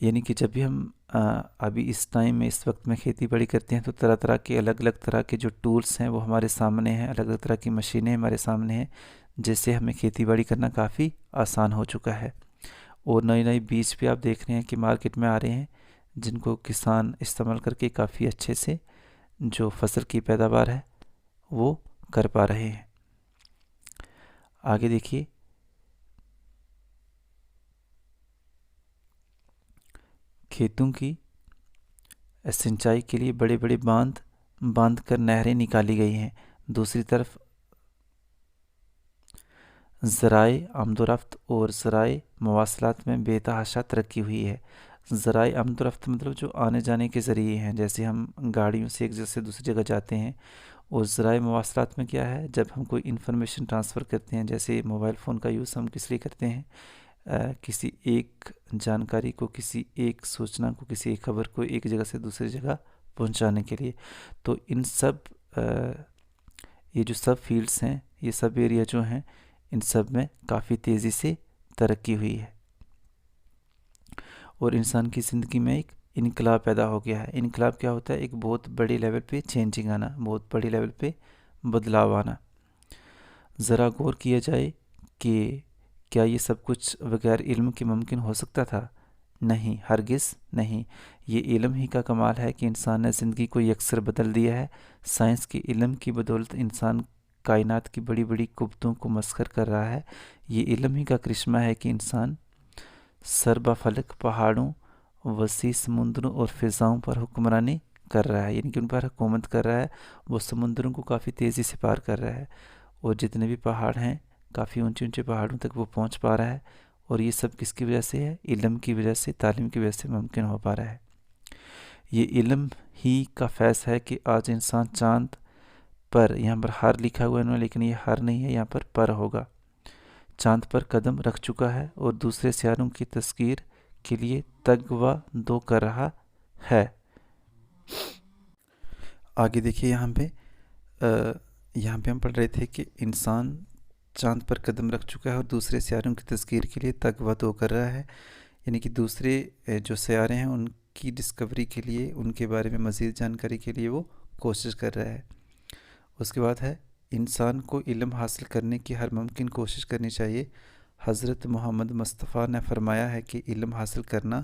یعنی کہ جب بھی ہم ابھی اس ٹائم میں اس وقت میں کھیتی باڑی کرتے ہیں تو طرح طرح کے الگ الگ طرح کے جو ٹولس ہیں وہ ہمارے سامنے ہیں، الگ الگ طرح کی مشینیں ہمارے سامنے ہیں، جس سے ہمیں کھیتی باڑی کرنا کافی آسان ہو چکا ہے۔ اور نئے نئے بیج بھی آپ دیکھ رہے ہیں کہ مارکیٹ میں آ رہے ہیں، جن کو کسان استعمال کر کے کافی اچھے سے جو فصل کی پیداوار ہے وہ کر پا رہے ہیں۔ آگے دیکھیے، کھیتوں کی سنچائی کے لیے بڑے بڑے باندھ کر نہریں نکالی گئی ہیں۔ دوسری طرف ذرائع آمد و رفت اور ذرائع مواصلات میں بے تحاشا ترقی ہوئی ہے۔ ذرائع آمد و رفت مطلب جو آنے جانے کے ذریعے ہیں، جیسے ہم گاڑیوں سے ایک جگہ سے دوسری جگہ جاتے ہیں۔ اور ذرائع مواصلات میں کیا ہے، جب ہم کوئی انفارمیشن ٹرانسفر کرتے ہیں، جیسے موبائل فون کا یوز ہم کس لیے کرتے ہیں، کسی ایک جانکاری کو، کسی ایک سوچنا کو، کسی ایک خبر کو ایک جگہ سے دوسری جگہ پہنچانے کے لیے۔ تو ان سب یہ جو سب فیلڈس ہیں، یہ سب ایریا جو ہیں، ان سب میں کافی تیزی سے ترقی ہوئی ہے، اور انسان کی زندگی میں ایک انقلاب پیدا ہو گیا ہے۔ انقلاب کیا ہوتا ہے؟ ایک بہت بڑے لیول پہ چینجنگ آنا، بہت بڑے لیول پہ بدلاؤ آنا۔ ذرا غور کیا جائے کہ کیا یہ سب کچھ بغیر علم کے ممکن ہو سکتا تھا؟ نہیں، ہرگز نہیں۔ یہ علم ہی کا کمال ہے کہ انسان نے زندگی کو یکسر بدل دیا ہے۔ سائنس کے علم کی بدولت انسان کائنات کی بڑی بڑی قوتوں کو مسخر کر رہا ہے۔ یہ علم ہی کا کرشمہ ہے کہ انسان سربا فلک پہاڑوں، وسیع سمندروں اور فضاؤں پر حکمرانی کر رہا ہے، یعنی کہ ان پر حکومت کر رہا ہے۔ وہ سمندروں کو کافی تیزی سے پار کر رہا ہے، اور جتنے بھی پہاڑ ہیں کافی اونچے اونچے پہاڑوں تک وہ پہنچ پا رہا ہے۔ اور یہ سب کس کی وجہ سے ہے؟ علم کی وجہ سے، تعلیم کی وجہ سے ممکن ہو پا رہا ہے۔ یہ علم ہی کا فیض ہے کہ آج انسان چاند پر، یہاں پر ہر لکھا ہوا ہے لیکن یہ ہر نہیں ہے، یہاں پر ہوگا، چاند پر قدم رکھ چکا ہے اور دوسرے سیاروں کی تسخیر کے لیے تگ و دو کر رہا ہے۔ آگے دیکھیے، یہاں پہ ہم پڑھ رہے تھے کہ انسان چاند پر قدم رکھ چکا ہے اور دوسرے سیاروں کی تسخیر کے لیے تگ و دو کر رہا ہے، یعنی کہ دوسرے جو سیارے ہیں ان کی ڈسکوری کے لیے، ان کے بارے میں مزید جانکاری کے لیے وہ کوشش کر رہا ہے۔ اس کے بعد ہے، انسان کو علم حاصل کرنے کی ہر ممکن کوشش کرنی چاہیے۔ حضرت محمد مصطفیٰ نے فرمایا ہے کہ علم حاصل کرنا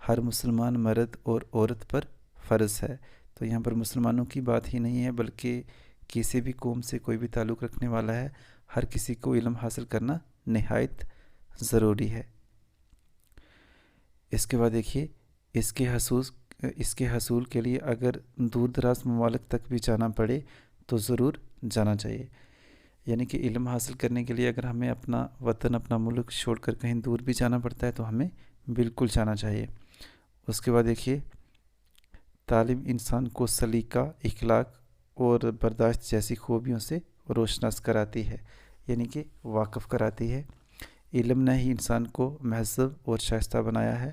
ہر مسلمان مرد اور عورت پر فرض ہے۔ تو یہاں پر مسلمانوں کی بات ہی نہیں ہے، بلکہ کسی بھی قوم سے کوئی بھی تعلق رکھنے والا ہے، ہر کسی کو علم حاصل کرنا نہایت ضروری ہے۔ اس کے بعد دیکھیے، اس کے حصول کے لیے اگر دور دراز ممالک تک بھی جانا پڑے تو ضرور جانا چاہیے۔ یعنی کہ علم حاصل کرنے کے لیے اگر ہمیں اپنا وطن، اپنا ملک چھوڑ کر کہیں دور بھی جانا پڑتا ہے تو ہمیں بالکل جانا چاہیے۔ اس کے بعد دیکھیے، تعلیم انسان کو سلیقہ، اخلاق اور برداشت جیسی خوبیوں سے روشناس کراتی ہے، یعنی کہ واقف کراتی ہے۔ علم نے ہی انسان کو مہذب اور شائستہ بنایا ہے۔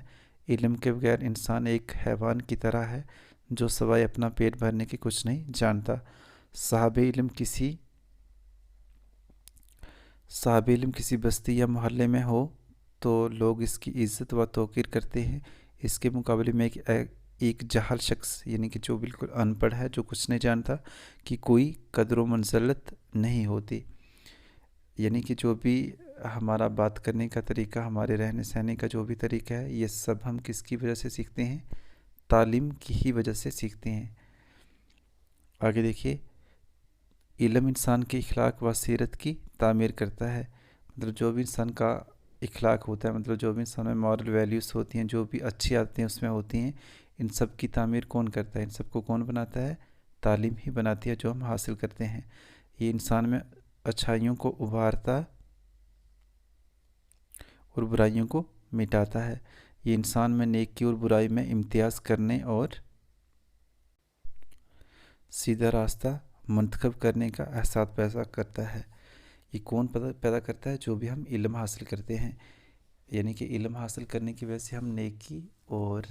علم کے بغیر انسان ایک حیوان کی طرح ہے جو سوائے اپنا پیٹ بھرنے کے کچھ نہیں جانتا۔ صاحب علم کسی بستی یا محلے میں ہو تو لوگ اس کی عزت و توقیر کرتے ہیں۔ اس کے مقابلے میں ایک جاہل شخص، یعنی کہ جو بالکل ان پڑھ ہے، جو کچھ نہیں جانتا، کی کوئی قدر و منزلت نہیں ہوتی۔ یعنی کہ جو بھی ہمارا بات کرنے کا طریقہ، ہمارے رہنے سہنے کا جو بھی طریقہ ہے، یہ سب ہم کس کی وجہ سے سیکھتے ہیں؟ تعلیم کی ہی وجہ سے سیکھتے ہیں۔ آگے دیکھیے، علم انسان کے اخلاق و سیرت کی تعمیر کرتا ہے۔ مطلب جو بھی انسان کا اخلاق ہوتا ہے، مطلب جو بھی انسان میں مورل ویلیوز ہوتی ہیں، جو بھی اچھی عادتیں اس میں ہوتی ہیں، ان سب کی تعمیر کون کرتا ہے؟ ان سب کو کون بناتا ہے؟ تعلیم ہی بناتی ہے، جو ہم حاصل کرتے ہیں۔ یہ انسان میں اچھائیوں کو ابھارتا اور برائیوں کو مٹاتا ہے۔ یہ انسان میں نیکی اور برائی میں امتیاز کرنے اور سیدھا راستہ منتخب کرنے کا احساس پیدا کرتا ہے۔ یہ کون پیدا کرتا ہے؟ جو بھی ہم علم حاصل کرتے ہیں، یعنی کہ علم حاصل کرنے کی وجہ سے ہم نیکی اور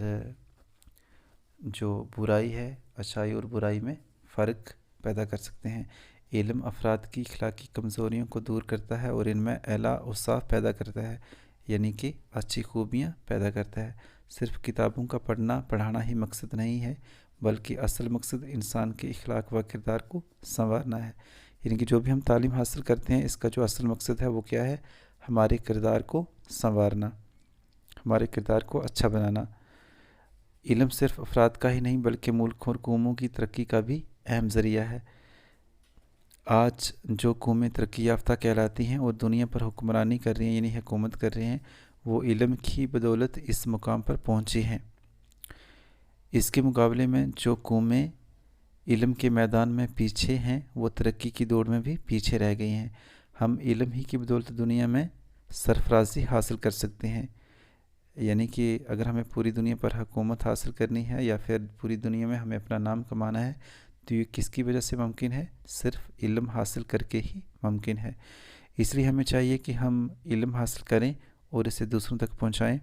جو برائی ہے، اچھائی اور برائی میں فرق پیدا کر سکتے ہیں۔ علم افراد کی اخلاقی کمزوریوں کو دور کرتا ہے اور ان میں اعلیٰ اوصاف پیدا کرتا ہے۔ یعنی کہ اچھی خوبیاں پیدا کرتا ہے۔ صرف کتابوں کا پڑھانا ہی مقصد نہیں ہے، بلکہ اصل مقصد انسان کے اخلاق و کردار کو سنوارنا ہے۔ یعنی کہ جو بھی ہم تعلیم حاصل کرتے ہیں، اس کا جو اصل مقصد ہے وہ کیا ہے؟ ہمارے کردار کو سنوارنا، ہمارے کردار کو اچھا بنانا۔ علم صرف افراد کا ہی نہیں بلکہ ملک اور قوموں کی ترقی کا بھی اہم ذریعہ ہے۔ آج جو قومیں ترقی یافتہ کہلاتی ہیں اور دنیا پر حکمرانی کر رہی ہیں، یعنی حکومت کر رہے ہیں، وہ علم کی بدولت اس مقام پر پہنچی ہیں۔ اس کے مقابلے میں جو قومیں علم کے میدان میں پیچھے ہیں، وہ ترقی کی دوڑ میں بھی پیچھے رہ گئی ہیں۔ ہم علم ہی کی بدولت دنیا میں سرفرازی حاصل کر سکتے ہیں۔ یعنی کہ اگر ہمیں پوری دنیا پر حکومت حاصل کرنی ہے یا پھر پوری دنیا میں ہمیں اپنا نام کمانا ہے، تو یہ کس کی وجہ سے ممکن ہے؟ صرف علم حاصل کر کے ہی ممکن ہے۔ اس لیے ہمیں چاہیے کہ ہم علم حاصل کریں اور اسے دوسروں تک پہنچائیں۔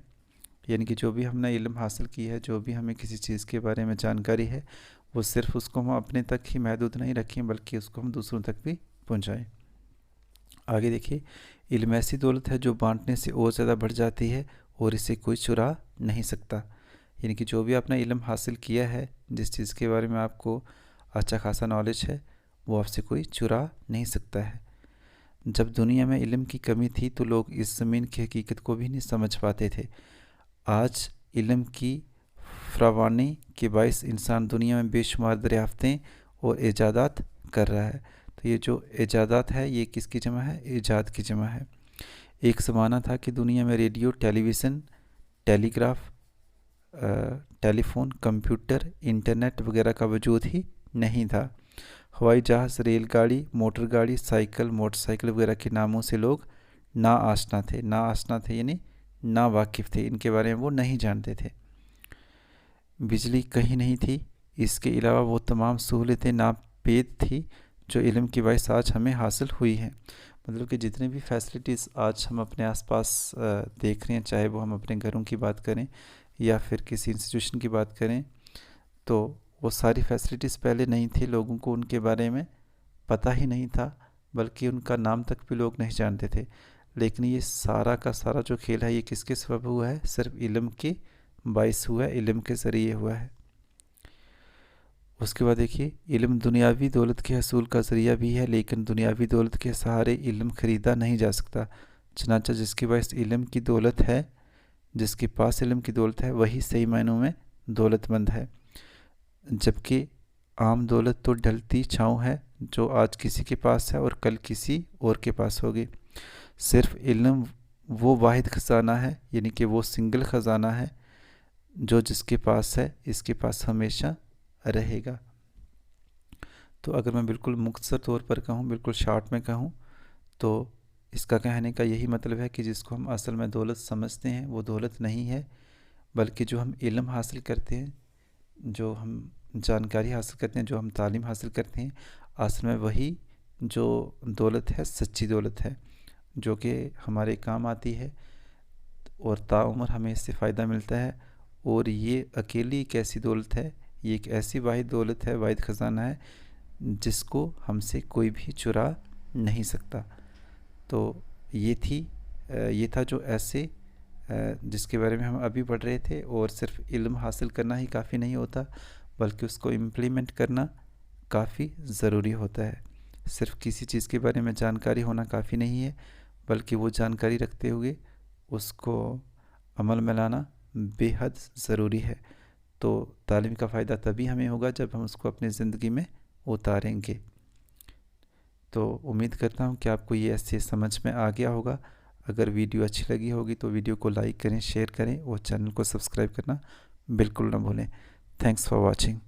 یعنی کہ جو بھی ہم نے علم حاصل کی ہے، جو بھی ہمیں کسی چیز کے بارے میں جانکاری ہے، وہ صرف اس کو ہم اپنے تک ہی محدود نہیں رکھیں بلکہ اس کو ہم دوسروں تک بھی پہنچائیں۔ آگے دیکھیے، علم ایسی دولت ہے جو بانٹنے سے اور زیادہ بڑھ جاتی ہے اور اسے کوئی چرا نہیں سکتا۔ یعنی کہ جو بھی آپ نے علم حاصل کیا ہے، جس چیز کے بارے میں آپ کو اچھا خاصا نالج ہے، وہ آپ سے کوئی چرا نہیں سکتا ہے۔ جب دنیا میں علم کی کمی تھی تو لوگ اس زمین کی حقیقت کو بھی نہیں سمجھ پاتے تھے۔ آج علم کی فراوانی کے باعث انسان دنیا میں بے شمار دریافتیں اور ایجادات کر رہا ہے۔ تو یہ جو ایجادات ہے، یہ کس کی جمع ہے؟ ایجاد کی جمع ہے۔ ایک زمانہ تھا کہ دنیا میں ریڈیو، ٹیلی ویژن، ٹیلی گراف، ٹیلی فون، کمپیوٹر، انٹرنیٹ وغیرہ کا وجود ہی نہیں تھا۔ ہوائی جہاز، ریل گاڑی، موٹر گاڑی، سائیکل، موٹر سائیکل وغیرہ کے ناموں سے لوگ نا آشنا تھے یعنی نا واقف تھے، ان کے بارے میں وہ نہیں جانتے تھے۔ بجلی کہیں نہیں تھی، اس کے علاوہ وہ تمام سہولتیں ناپید تھی جو علم کی باعث آج ہمیں حاصل ہوئی ہیں۔ مطلب کہ جتنے بھی فیسلٹیز آج ہم اپنے آس پاس دیکھ رہے ہیں، چاہے وہ ہم اپنے گھروں کی بات کریں یا پھر کسی انسٹیٹیوشن کی بات کریں، تو وہ ساری فیسلٹیز پہلے نہیں تھی، لوگوں کو ان کے بارے میں پتہ ہی نہیں تھا، بلکہ ان کا نام تک بھی لوگ نہیں جانتے تھے۔ لیکن یہ سارا کا سارا جو کھیل ہے، یہ کس کے سبب ہوا ہے؟ صرف علم کے باعث ہوا ہے، علم کے ذریعے ہوا ہے۔ اس کے بعد دیکھیے، علم دنیاوی دولت کے حصول کا ذریعہ بھی ہے، لیکن دنیاوی دولت کے سہارے علم خریدا نہیں جا سکتا۔ چنانچہ جس کے پاس علم کی دولت ہے، جس کے پاس علم کی دولت ہے، وہی صحیح معنوں میں دولت مند ہے۔ جبکہ عام دولت تو ڈھلتی چھاؤں ہے، جو آج کسی کے پاس ہے اور کل کسی اور کے پاس ہوگی۔ صرف علم وہ واحد خزانہ ہے، یعنی کہ وہ سنگل خزانہ ہے جو جس کے پاس ہے، اس کے پاس ہمیشہ رہے گا۔ تو اگر میں بالکل مختصر طور پر کہوں، بالکل شارٹ میں کہوں، تو اس کا کہنے کا یہی مطلب ہے کہ جس کو ہم اصل میں دولت سمجھتے ہیں، وہ دولت نہیں ہے، بلکہ جو ہم علم حاصل کرتے ہیں، جو ہم جانکاری حاصل کرتے ہیں، جو ہم تعلیم حاصل کرتے ہیں، اصل میں وہی جو دولت ہے، سچی دولت ہے، جو کہ ہمارے کام آتی ہے اور تاعمر ہمیں اس سے فائدہ ملتا ہے۔ اور یہ اکیلی ایک ایسی دولت ہے، یہ ایک ایسی واحد دولت ہے، واحد خزانہ ہے، جس کو ہم سے کوئی بھی چرا نہیں سکتا۔ تو یہ تھا جو ایسے جس کے بارے میں ہم ابھی پڑھ رہے تھے۔ اور صرف علم حاصل کرنا ہی کافی نہیں ہوتا، بلکہ اس کو امپلیمنٹ کرنا کافی ضروری ہوتا ہے۔ صرف کسی چیز کے بارے میں جانکاری ہونا کافی نہیں ہے، بلکہ وہ جانکاری رکھتے ہوئے اس کو عمل میں لانا بے حد ضروری ہے۔ تو تعلیم کا فائدہ تبھی ہمیں ہوگا جب ہم اس کو اپنی زندگی میں اتاریں گے۔ تو امید کرتا ہوں کہ آپ کو یہ ایسے سمجھ میں آ گیا ہوگا۔ اگر ویڈیو اچھی لگی ہوگی تو ویڈیو کو لائک کریں، شیئر کریں اور چینل کو سبسکرائب کرنا بالکل نہ بھولیں۔ Thanks for watching.